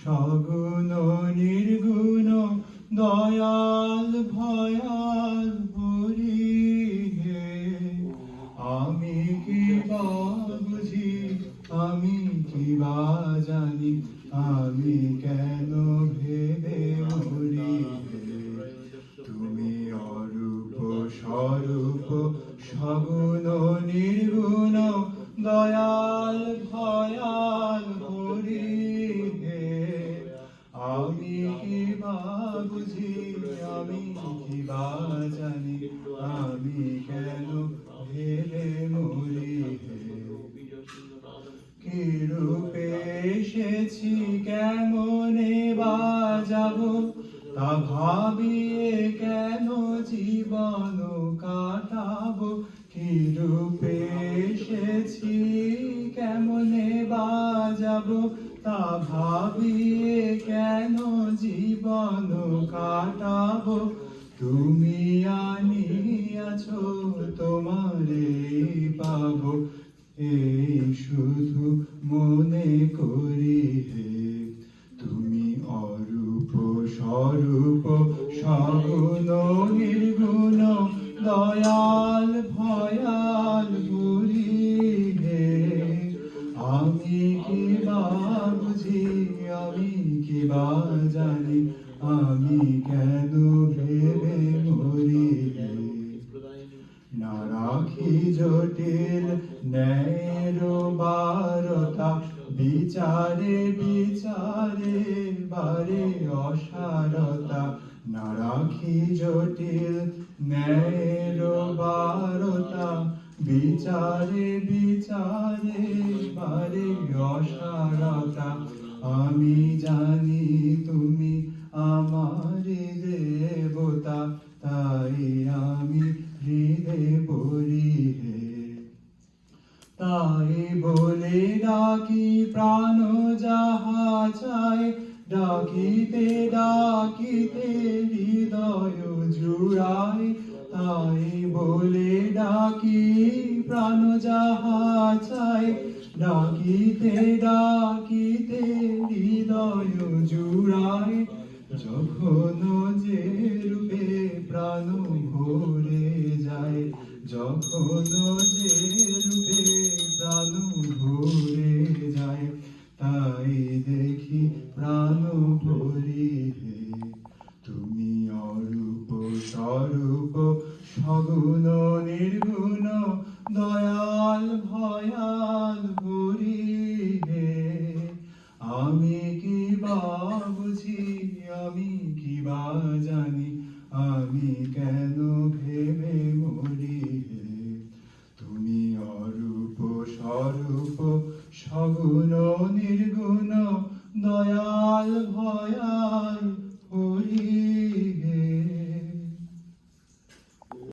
সগুণ নির্গুণ দয়াল ভয়াল হরি হে। আমি কি বা বুঝি, আমি কি বা জানি, আমি কেন ভেবে মরি হে। তুমি অরূপ স্বরূপ সগুণ নির্গুণ দয়াল ভয়াল হরি হে। আমি কি বা বুঝি, আমি কি বা জানি, আমি কেন ভেবে মরি হে। কি রূপে এসেছি, কেমনে বা যাব, তা ভাবিয়ে কেন জীবন কাটাবো। কি রূপে এসেছি, কেমনে বা যাব, তা ভাবিয়ে কেন জীবন কাটাবো। তুমি আনিয়াছো, তোমারেই পাবো, এই শুধু মনে করি হে। তুমি অরূপ স্বরূপ সগুণ নির্গুণ দয়াল ভয়াল হরি হে। আমি কি বা বুঝি, আমি কি বা জানি, আমি কেন ভেবে মরি হে। না রাখি জটিল ন্যায়ের বারতা, বিচারে বিচারে বারে অসারতা। না রাখি জটিল ন্যায়ের বারতা, বিচারে বিচারে বারে অসারতা। আমি জানি তুমি আমার দেবতা, তাই আমি হৃদে পড়ি হে। তাই বলে ডাকি প্রাণ যাহা চায়, ডাকিতে ডাকিতে হৃদয় জুড়ায়। তাই বলে ডাকি প্রাণ যাহা চায়, ডাকিতে ডাকিতে হৃদয় জুড়ায়। যখন যে রূপে প্রাণ ভরে যায়, যখন যে রূপে প্রাণ ভরে যায়, তাই দেখি প্রাণ ভরি হে। তুমি অরূপ স্বরূপ সগুণ নির্গুণ দয়াল ভয়াল হরি হে। আমি কি বা বুঝি, আমি কি বা জানি, আমি কেন ভেবে মরি হে। তুমি অরূপ স্বরূপ সগুণ নির্গুণ দয়াল ভয়াল